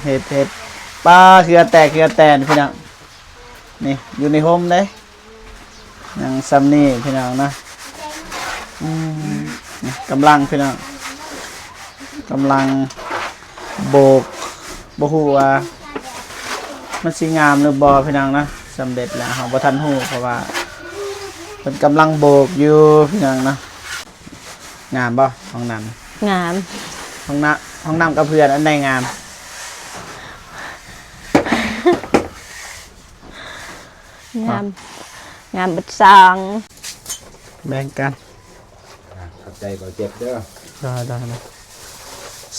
เห็ดปลาเขือแตกเขือแตนพี่น้องนี่อยู่ในโฮมได้ยังซัมนี่พี่น้องนะกำลังพี่น้องกำลังโบกบ่ฮู้ว่ามันสิงามหรือบ่พี่น้องนะสำเร็จแล้วเฮาบ่ทันฮู้เพราะว่าเพิ่นกำลังโบกอยู่พี่น้องนะงามบ่ห้องน้ำงามห้องน้ำกับเพื่อนอันใดงามงามบัดซองแบ่งกันขับใจก็เจ็บเด้อได้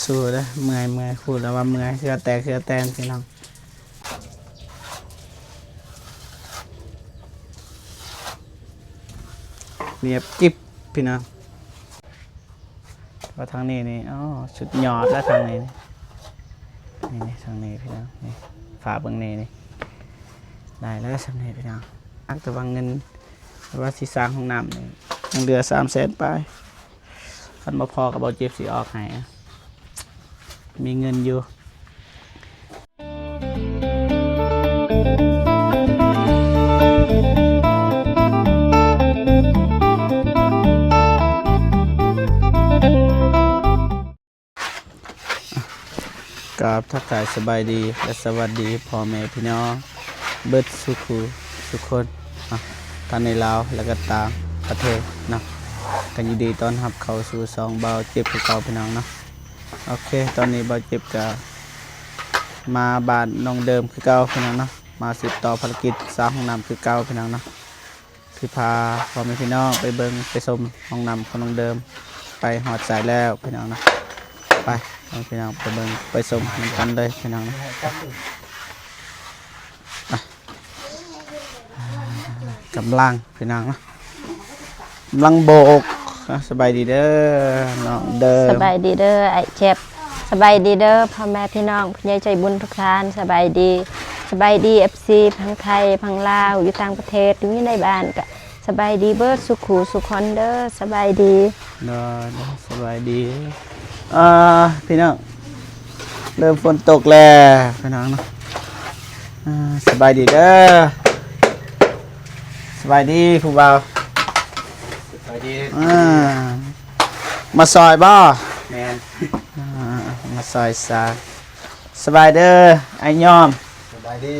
สู้เด้อเมื่อยพูดแล้วว่าเมื่อยเสื้อแตกเสื้อแตนพี่น้องเรียบกิ๊บพี่น้องว่าทางนี้นี่อ๋อสุดยอดแล้วทางนี้นี่ทางนี้พี่น้องนี่ฝาเบื้องนี้นี่ได้แล้วสำเร็จพี่น้องอักตะวังเงินว่าสิสร้างห้องน้ำนี่ยังเหลือ300,000ไปคันบ่พอกับเบาเจ็บสิออกให้มีเงินอยู่กับทักทายสบายดีและสวัสดีพ่อแม่พี่น้องเบิดสุคนตอนในลาวและก็ต่างประเทศนะกันยินดีต้อนรับเข้าสู่ซองเบาเจ็บคือเก่าพี่น้องเนาะโอเคตอนนี้เบาเจ็บจะมาบ้านน้องเดิมคือเก่าพี่น้องเนาะมาสืบต่อภารกิจสร้างห้องน้ำคือเก่าพี่น้องเนาะที่พาพ่อแม่พี่น้องไปเบิ่งไปชมห้องน้ำของน้องเดิมไปหอดสายแล้วพี่น้องนะไปพี่น้องไปเบิ่งไปชมกันเลยพี่น้องนะกำลังพี่น้องนะกำลังโบกสบายดีเด้อน้องเดิมสบายดีเด้อไอ้เจ็บสบายดีเด้อพ่อแม่พี่น้องผู้ใหญ่ใจบุญทุกท่านสบายดีFC พังไทยพังลาวอยู่ต่างประเทศอยู่ในบ้านก็สบายดีเบิดสุขสุขคนเด้อสบายดีสบายดีพี่น้องเริ่มฝนตกแล้วพี่น้องเนาะสบายดีเด้อสบายดีผู้บ่าวสบายดีมาซอยบ่แมนมาซอยซาสบายเด้อไอ้ยอมสบายดี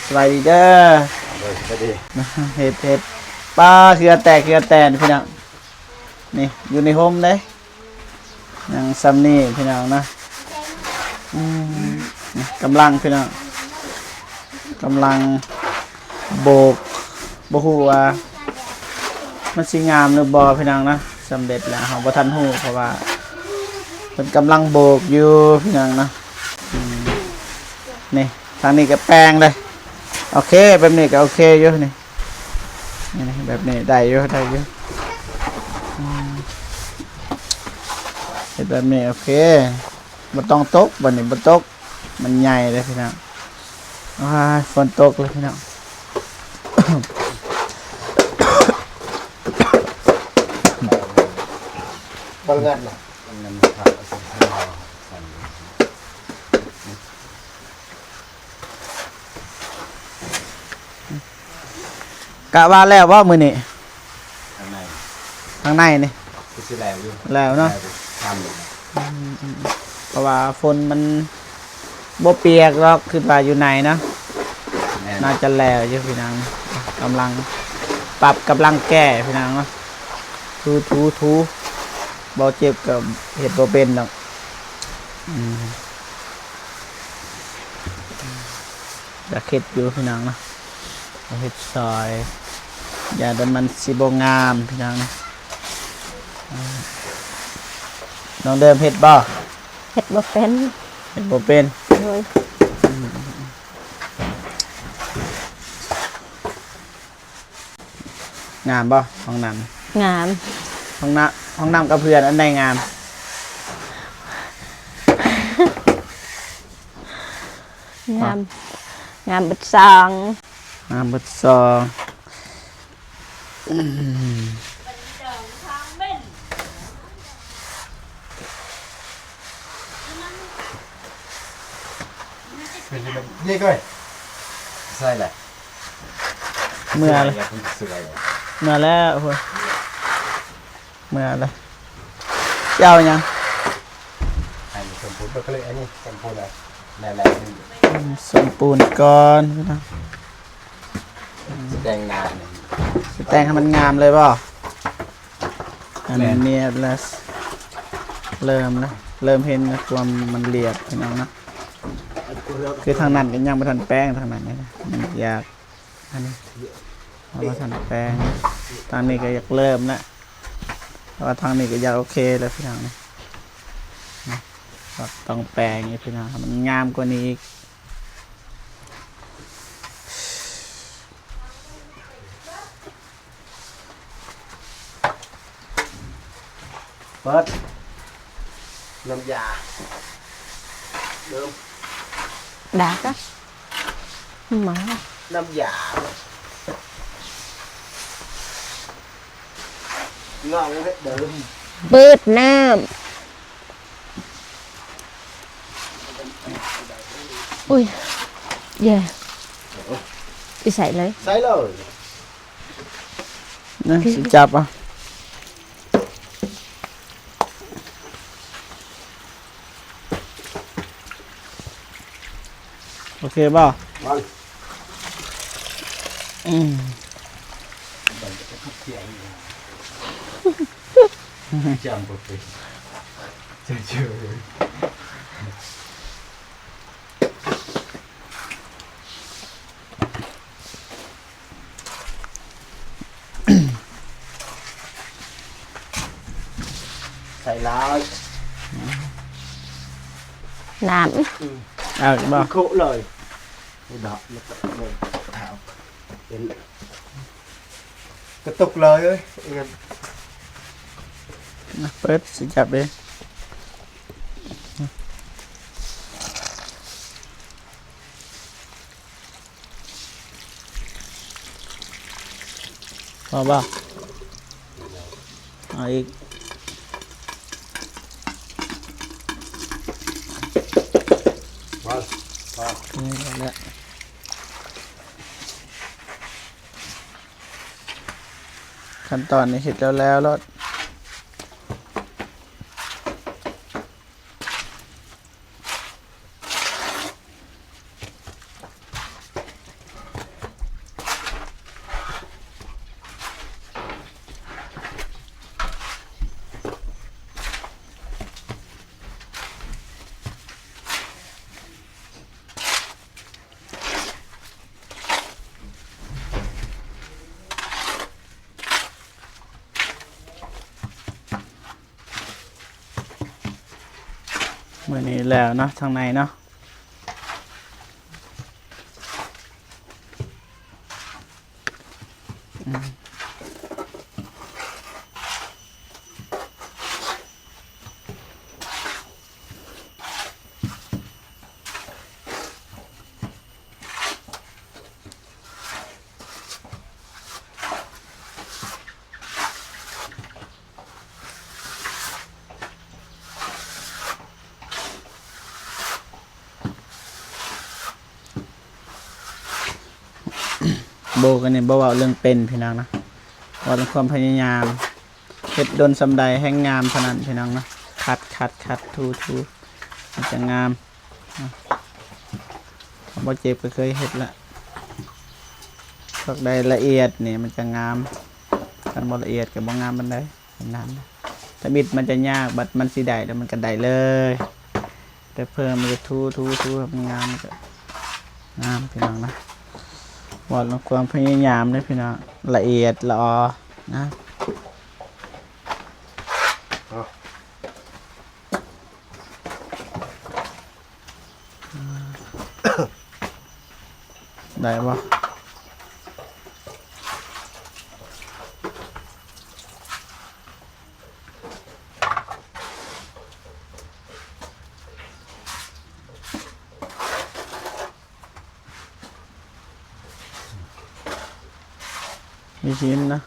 สบายดีเด้อสบายดีเห็ดปลาเขือแตกเขือแตนพี่น้องนี่อยู่ในโฮมได้ยังซัมนี่พี่น้องนะกำลังพี่น้องกำลังโบกบ่ฮู้ว่ามันสิงามหรือบ่พี่น้องนะสำเร็จแล้วเฮาบ่ทันฮู้เพราะว่าเพิ่นกำลังโบกอยู่พี่น้องนะนี่ทางนี้ก็แปลงเลยโอเคแบบนี้ก็โอเคอยู่นี่แบบนี้ได้อยู่แบบนี้โอเคบ่ต้องตกบัดนี้บ่ตกมันใหญ่เลยพี่น้องฝนตกเลยพี่น้องบอลเงินน่ะเงินผักกะว่าแล้วว่ามื้อนี้ข้างในนี่คือแล้วอยู่แล้วเนาะทำเพราะว่าฝนมันบ่เปียกหรอกคือว่าอยู่ไหนเนาะน่าจะแล้วอยู่พี่น้องกำลังปรับกำลังแก้พี่น้องเนาะทูบ่เจ็บกับเห็ดบ่เป็นหรอกจะเข็ดอยู่พี่น้องเนาะเห็ดซอยอย่าแต่มันสิบ่งามพี่น้องน้องเดิมเห็ดบ่เป็นเห็ดบ่เป็นงามบ่ห้องน้ำงามห้องน้ำกับเพื่อนอันใดงามงามบัดซอง เป็นแบบนี่ก้อยใส่แหละ เมื่อเลย เสื่อย เมื่อแล้วเพิ่นเมื่อเลยเจ้ายัง อันนี้สมบูรณ์ก็เลยอันนี้สมบูรณ์เลยแน่ๆนี่ สมปูนก่อนพี่น้อง แสดงงาน สิแต่งให้มันงามเลยบ่อันนี้เนี่ยแล้วเริ่มนะเริ่มเห็นนะความมันเรียบพี่น้องนะคือทางนั้นก็ยังบ่ทันแป้งทางนั้นนะมันอยากอันนี้เพราะว่าทันแป้งทางนี้ก็อยากเริ่มแล้วเพราะว่าทางนี้ก็อยากโอเคแล้วพี่น้องนะก็ต้องแปลงนี่พี่น้องให้มันงามกว่านี้อีก เปิดน้ำยาเริ่ม đá á mở น้ำยางอกเลยเดิม bớt nam ui yeah đi xài lấy ใส่เลย นะสิจับอ่ะโอเคป่ะ มา อืม จำปุ๊บเจอใส่แล้ว nam เอาอีกป่ะ คุเลยดับแล้วก็เลยถามเป็นกระตุกเลยเอ้ย นะเปิดสิจับเลยพอป่ะเอาอีก มาพอ นี่ก็แล้วขั้นตอนนี้เสร็จแล้วรถมื่อนี้แล้วเนาะทางในเนาะโบกันเนี่ยบ่เว้าเรื่องเป็นพี่น้องนะว่าเป็นความพยายามเฮ็ดดนสำใดแห่งงามเท่านั้นพี่น้องนะคัดทูมันจะงามบ่เจ็บก็เคยเฮ็ดละพวกใดละเอียดนี่มันจะงามคันบ่ละเอียดก็บ่งามปานใดแบบนั้นนะถ้าบิดมันจะยากบัดมันสิได้แล้วมันก็ได้เลย แต่เพิ่มมันจะทูให้มันงามมันก็งามพี่น้องนะวัดความพยายามเลยพี่น้องละเอียดละออนะได้ปะมีชิ้นนะ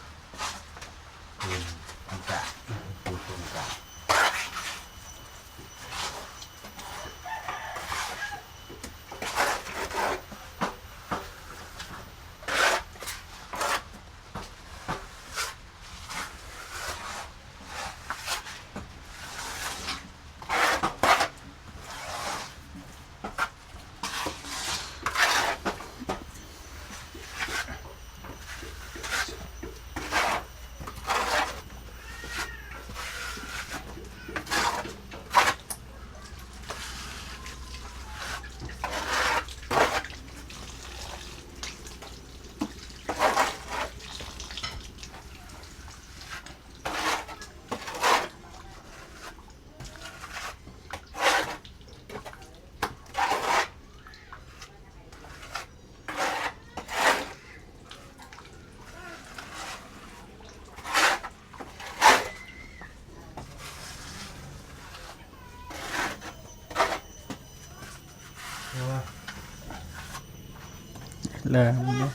เลยนี่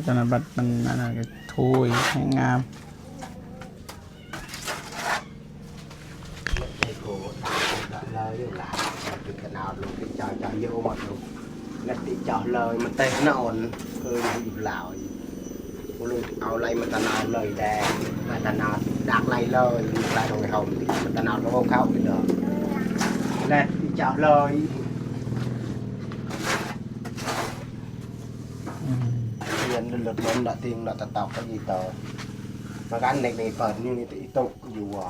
ตอนนั้นบัดมันนั่นก็ทุยให้งาม lời là được cái nào luôn cái cho vô mà luôn nó đi cho lời mà tay nó ổn hơi bị lào luôn ao lấy mà ta nào lời đè mà ta nào đặt lấy lời lại rồi hồng thì mà ta nào nó không khâu được lên đi cho lời tiền lực lớn là tiền là ta tao cái gì tờ mà cái này này phần như thì tục dù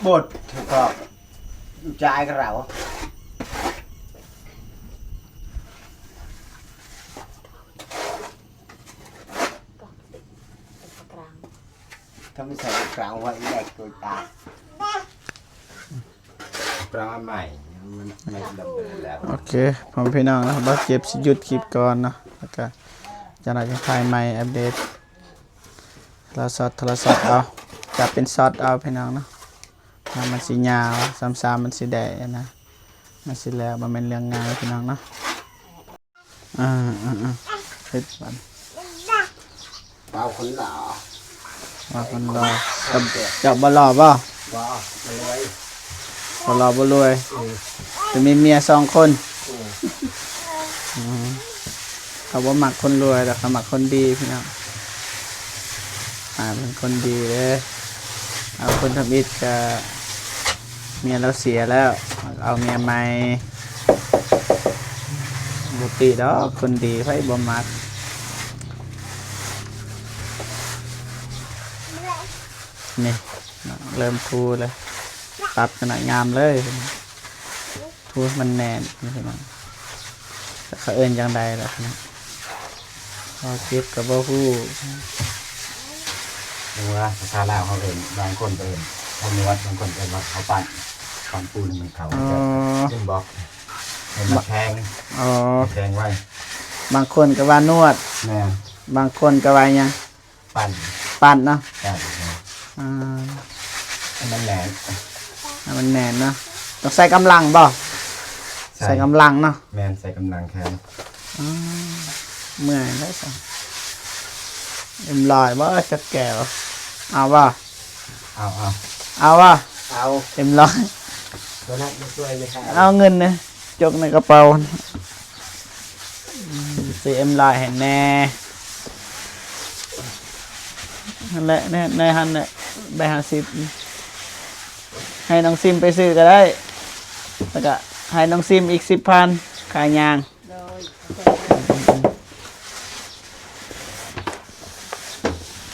bột thì có trái cái rau thằng cái sợi rau vậy đẹp rồi ta rau màyไม่ดำแล้ว โอเคผมพี่น้องนะบัดเจ็บสิหยุดคลิปก่อนเนาะแล้วก็จะน่าจะถ่ายใหม่อัปเดตโทรศัพท์เอาจะเป็นช็อตเอาพี่น้องเนาะมันสิยาวซ้ำๆมันสิแดะนะมันสิแล้วมันเป็นเรื่องง่ายพี่น้องเนาะเฮ็ดบัน bao khốn lọ ว่าคนรอจับบ่รอบ่ บ่เลย บ่รอบ่รวยจะมีเมีย2 คนเขาบ่มักคนรวยแต่เขามักคนดีพี่น้องเป็นคนดีเลยเอาคนทำอิฐกับเมียเราเสียแล้วเอาเมียใหม่บุติดอกคนดีไพ่บ่มักนี่เริ่มทูเลยปรับขนาดงามเลยทูมันแน่นนี่พี่น้องเขาเอิ้นจังใดล่ะพี่น้องพอคิดกับบ่ฮู้ ดูว่าภาษาลาวเขาเองบางคนเองเขานวดบางคนเองว่าเขาปั่นปูนมันเขาซึ่งบอกเห็นมาแทง อ๋อ แทงไว้ บางคนก็ว่านวด แม่ บางคนก็ว่าหยัง ปั่น ปั่นเนาะ ได้ ให้ มันแหลม มันแน่นเนาะต้องใส่กำลังบ่ใส่กำลังเนาะ แม่ใส่กำลังแขน เมื่อยแล้วสิเอ็มลอยบ่จะแก่บ่เอาบ่ เอา เอาบ่ เอา เอ็มลอย ตัวนั้นมาช่วยเลยค่ะ เอาเงินเนี่ยจกในกระเป๋าซื้อเอ็มลอยให้แน่นั่นแหละในหันเนี่ยใบ50ให้น้องซิมไปซื้อก็ได้แล้วก็ให้น้องซิมอีก10,000ขายยาง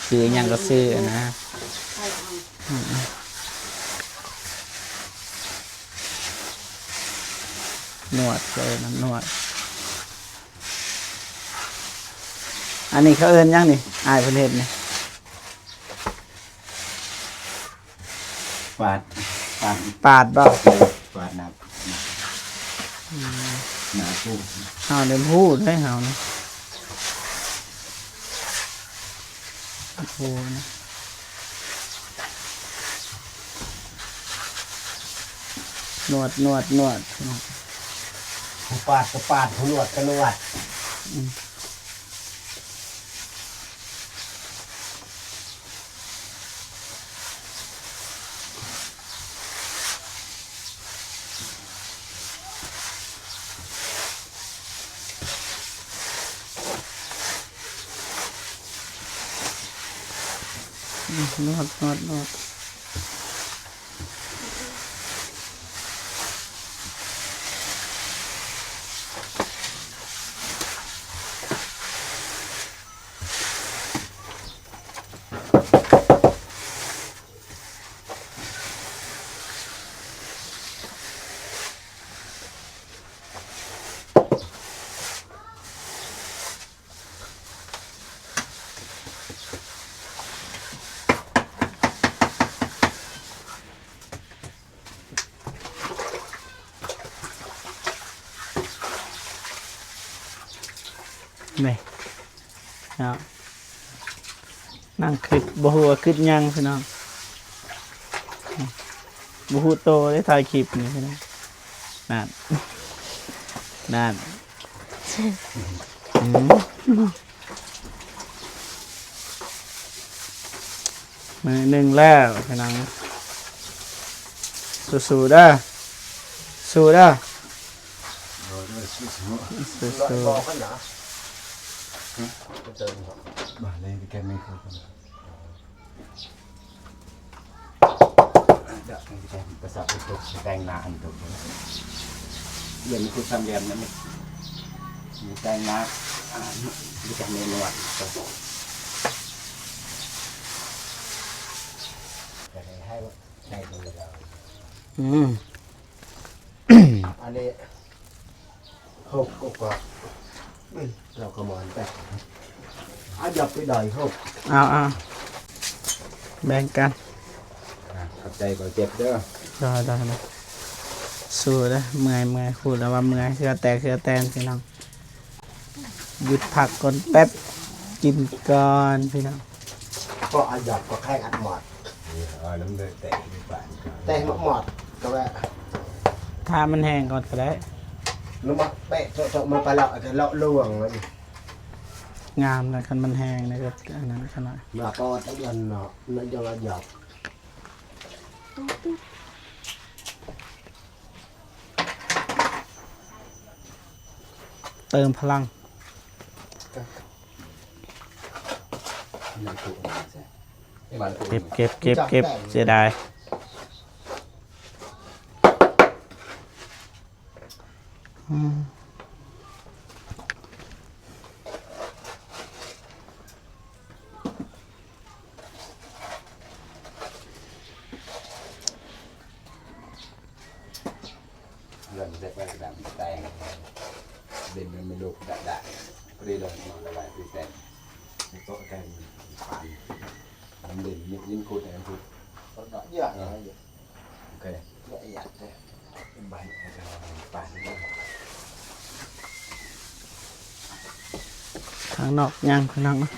ซื้อหยังก็ซื้อนะนวดเลยนะนวดอันนี้เขาเอิ้นหยังนี่อายเพิ่นเฮ็ดนี่ ปาด ปาดบ่ ปาดนับหนาคู่ เฮาได้พูดได้เฮานี่โอ้โหนะนวด ปาดก็ปาดหัวก็นวดนวด นี่เนาะนั่งคิดบ่ฮู้ว่าคิดหยังพี่น้องบ่ฮู้โตได้ถ่ายคลิปนี่พี่น้องนั่นนั่นมือหนึ่งแล้วพี่น้องสู้ๆเด้อสู้เด้อสู้ บอกกันนะ บ้านเลยแกไม่คือเดี๋ยวแกกระสับกระส่ายแดงนาอันตัวเดี๋ยวมีคุณทำแยมนะมีแดงนามีการเมนูอ่ะให้ให้ดูเรา อันนี้หกกว่าเราก็มอนไปหยับไปดอยหก เอาแบ่งกัน ขับใจก็เจ็บเด้อ ได้สู้เด้อเมื่อยพูดแล้วว่าเมื่อยเสื้อแตกเสื้อแตนพี่น้องหยุดพักก่อนแป๊บกินก่อนพี่น้อง ก็หยับก็แค่อัดหมอด น้ำเดือดแตกในบ้าน แต่หมอดก็ว่า ถ้ามันแห้งก่อนก็ได้ แล้วมาเปะโจมาไปแล้วจะเลาะล่วงเลย งามนะคันมันแห้งนะก็อันนั้นขนาด มาก็ตั้งยันเนาะนั่นยังหยับ เติมพลังเก็บเสียดายเรื่องเด็กไปแบบแต่งเด่นมันไม่ลุกด่าก็ได้เลยมาอะไรพี่แต่งโต๊ะแกงผ่านมันเด่นยิ่งคูดแต่คูด ก็เยอะนะเยอะ โอเค ละเอียดเลย บ้านผ่านนี่ ทางนอกย่างพี่น้องนะ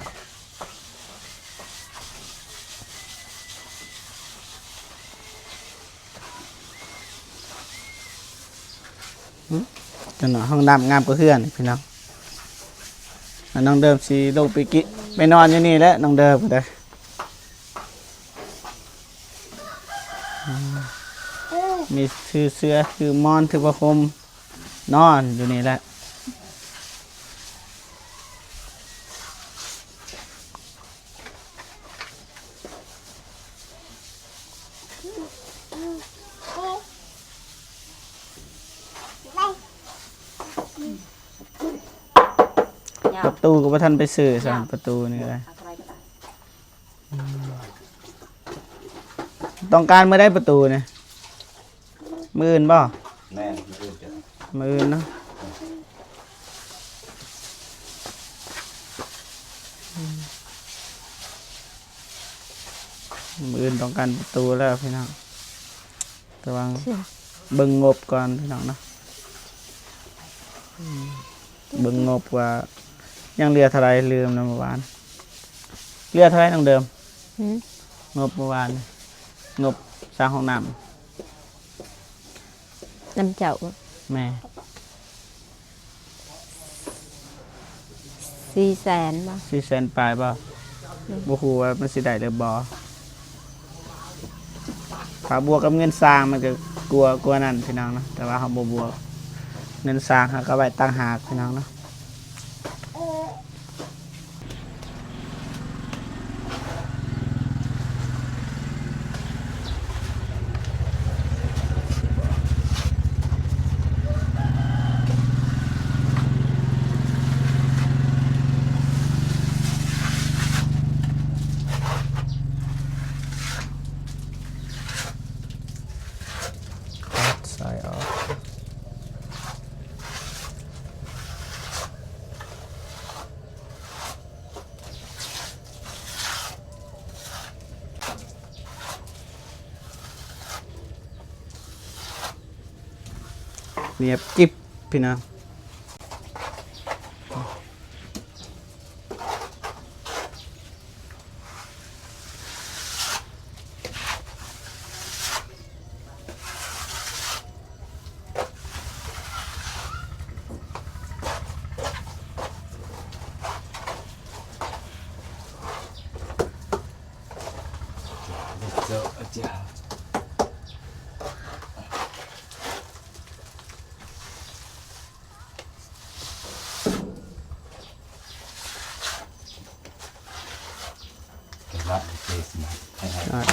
จนหน่อยห้องน้ำงามกว่าเพื่อนพี่น้องน้องเดิมสีลงไปกิไปนอนอยู่นี่แหละน้องเดิมเด้อมีคือเสื้อคือมอนคือผ้าห่มนอนอยู่นี่แหละประตูก็บ่ทันไปซื้อซะประตูนี่ก็ได้ต้องการมื้อได้ประตูเนี่ยมื้ออื่นบ่ แม่คือจะ มื้ออื่นเนาะมื้ออื่นต้องการประตูแล้วพี่น้องระวังเบิ่งงบก่อนพี่น้องเนาะเบิ่งงบว่ายังเหลือเท่าไรลืมนะเมื่อวานเหลือเท่าไรต้องเดิมงบเมื่อวานงบสร้างห้องน้ น้ำเจ้า ำแม่ 400,000บ่ 400,000ปลายบ่บ่ฮู้ว่ามันสิได้หรือบ่ถ้าบวกกับเงินสร้างมันก็กลัวนั่นพี่น้องเนาะแต่ว่าเฮาบ่บวกเงินสร้างเฮาก็ไว้ต่างหากพี่น้องเนาะใส่ออกเนียบกิ๊บพี่น้อง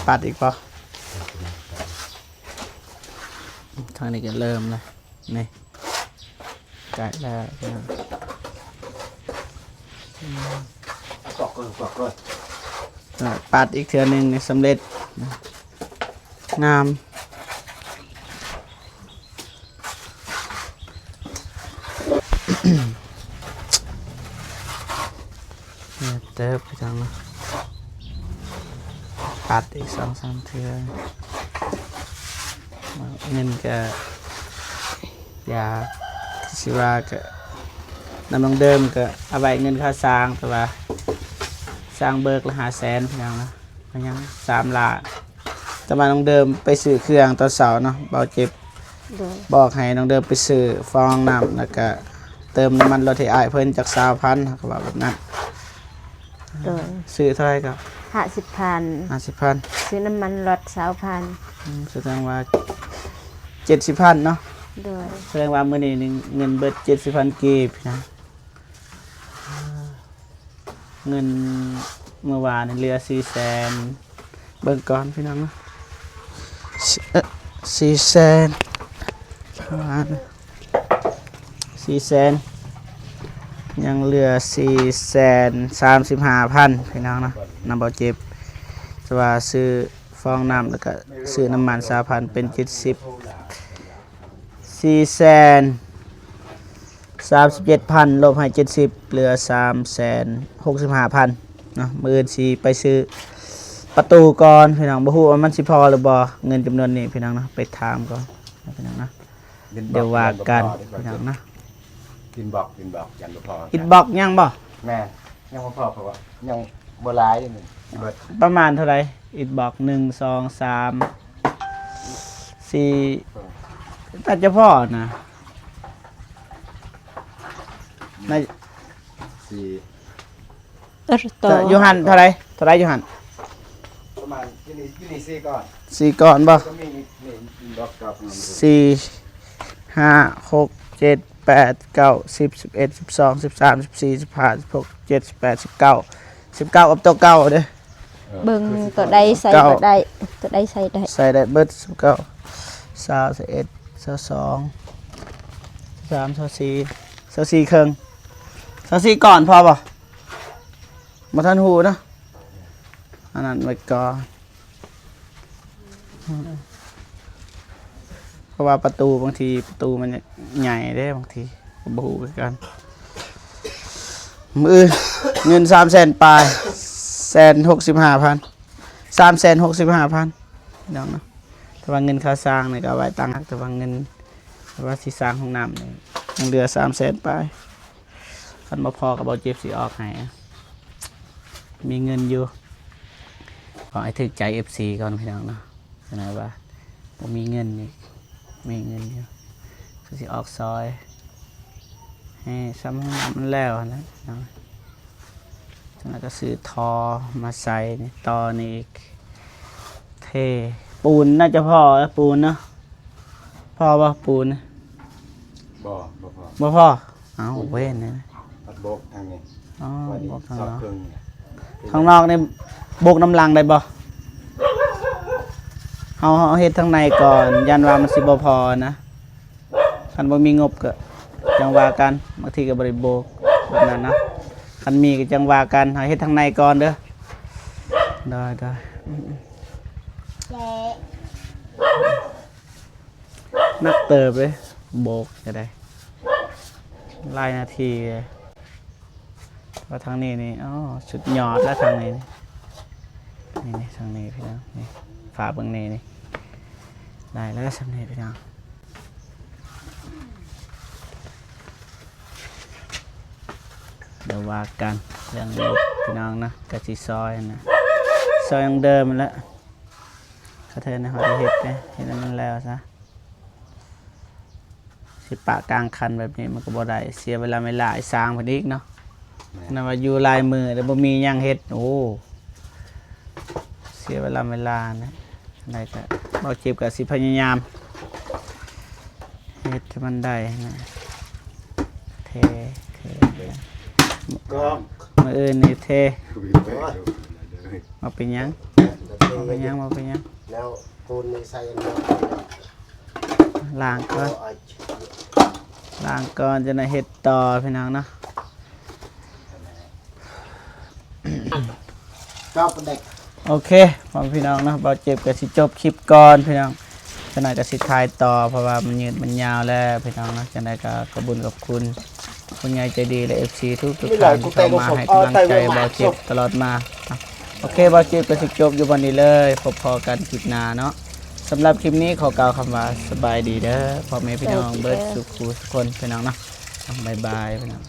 ปัดอีกป่ะทางนี้ก็เริ่มเลยนี่ใกล้แล้วนะ กอกก็ ปัดอีกเทือหนึ่งนี่สำเร็จงามเนี่ยเติบไปทางนั้นปัดอีก2-3เทือเงินก็ยาสิว่าก็นำลงเดิมก็เอาไว้เงินค่าสร้างแต่ว่าสร้างเบิกละ500,000เพียงนะเพราะยัง3 ล้านแต่ว่าน้องเดิมไปซื้อเครื่องตอนเสาร์เนาะเบาเจ็บ โดย บอกให้น้องเดิมไปซื้อฟองน้ำแล้วก็เติมน้ำมันรถให้อ้ายเพิ่นจาก20,000เขาว่าแบบนั้น โดย ซื้อเท่าไหร่ครับ 50,000 50,000 ซื้อน้ำมันรถ20,000 แสดงว่า70,000เนาะ โดย แสดงว่ามื้อนี้เงินเบิด70,000กีบนะเงินเมื่อวานนี่เหลือ400,000เบิ่งก่อนพี่น้องเนาะ400,000ประมาณ400,000ยังเหลือ435,000พี่น้องเนาะนำบ่เจ็บแต่ว่าซื้อฟองน้ำแล้วก็ซื้อน้ำมัน3,000เป็น70 437,000ลบให้70เหลือ365,000เนาะมื้ออื่นสิไปซื้อประตูก่อนพี่น้องบ่ฮู้ว่ามันสิพอหรือบ่เงินจำนวนนี้พี่น้องเนาะไปถามก่อนพี่น้องนะเดี๋ยวว่ากันพี่น้องนะ กินบอกยันบ่พอ อิดบล็อกยังบ่ แม่ยังบ่พอเพราะว่ายังบ่หลายนี่เบิด ประมาณเท่าไหร่อิดบล็อก1 2 3 4ตัดจะพอนะใน 4 ต่อ ยูหันเท่าไหร่ยูหัน ประมาณที่นี่4ก่อน 4ก่อนบ่ ก็มีนี่กินบอกกับ 4 5 6 7 8 9 10 11 12 13 14 15 16 17 18 19อับตัวเก้าเด้อ เบิ่งตัวใดใส่ เก้า ตัวใดตัวใดใส่ได้ ใส่ได้เบิด19 20 21 22 23 24 24ครึ่ง24ก่อนพอป่ะมาทันหูเนาะอันนั้นไว้ก่อนเพราะว่าประตูบางทีประตูมันใหญ่ได้บางทีก็บฮูคือกันมือเงิน300,000ปลาย165,000 365,000เดี๋ยวนะแต่ว่าเงินค่าสร้างเนี่ยก็เอาไว้ตังค์แต่ว่าเงินแต่ว่าที่สร้างห้องน้ำเนี่ยยังเหลือ300,000ปลายคันบ่พอกับบ่เจ็บสิออกให้มีเงินอยู่ขอให้ถึกใจ FC ก่อนพี่น้องเนาะเสนอว่าบ่มีเงินนี่มีเงินอยู่ก็สิออกซอยให้ซ้ำห้องน้ำมันแล้วนะเนาะแล้วก็ซื้อทอมาใส่นี่ต่อนี่อีกเทปูนน่าจะพอปูนเนาะพอป่ะปูน บ่พอ บ่พอเอาเว้นนะ ปัดโบกทางนี้ อ๋อ วันนี้ บอกทาง สอบ นอก เครื่องนี่ ข้างนอกนี่โบกน้ำลังได้บ่เอาเฮ็ดทางในก่อนยันว่ามันสิบ่พอนะคันบ่มีงบก็จังว่ากันบางทีก็บ่ได้โบกแบบนั้นนะคันมีก็จังว่ากันเอาเฮ็ดทางในก่อนเด้อได้นักเติบเลยโบกจะได้หลายนาทีเลยว่าทางนี้นี่อ๋อสุดยอดแล้วทางนี้นี่ทางนี้พี่น้องนี่ฝาเบิ่งนี้นี่ได้แล้วสำเร็จพี่น้องเดี๋ยวว่ากันเรื่องลบพี่น้องนะกะสิซอยนะซอยยังเดิมมันแล้วกระเทินในหอได้เห็ดนะเห็ดมันแล้วซะสิปะกลางคันแบบนี้มันก็บ่ได้เสียเวลาไม่หลายสร้างพอดีเนาะนั่นว่าอยู่ลายมือแต่บ่มีหยังเฮ็ดโอ้เสียเวลาไม่ลานะอะไรก็บ่เจ็บก็สิพยายามเฮ็ดให้มันได้นะเท ก็ มื้ออื่นนี่เท คือไปดู เอาเป็นหยัง เท เป็นหยังบ่เป็นหยัง แล้วปูนในใส่อันนี้ ล้างก่อน เอา ล้างก่อนจะได้เฮ็ดต่อพี่น้องเนาะ ชอบเด็ก โอเคพ่อพี่น้องเนาะบ่เจ็บก็สิจบคลิปก่อนพี่น้องจังได๋ก็สิถ่ายต่อเพราะว่ามันยืดมันยาวแล้วพี่น้องเนาะจังได๋ก็ขอบคุญขอบคุณคุณยายใจดีและ FC ทุกท่านที่เข้ามาให้กำลังใจบ่เจ็บตลอดมาโอเคบ่เจ็บก็สิจบอยู่วันนี้เลยพบพอกันคลิปหน้าเนาะสำหรับคลิปนี้ขอกล่าวคำว่าสบายดีเด้อพ่อแม่พี่น้องเบิดสุขทุกคนพี่น้องเนาะบ๊ายบายพี่น้อง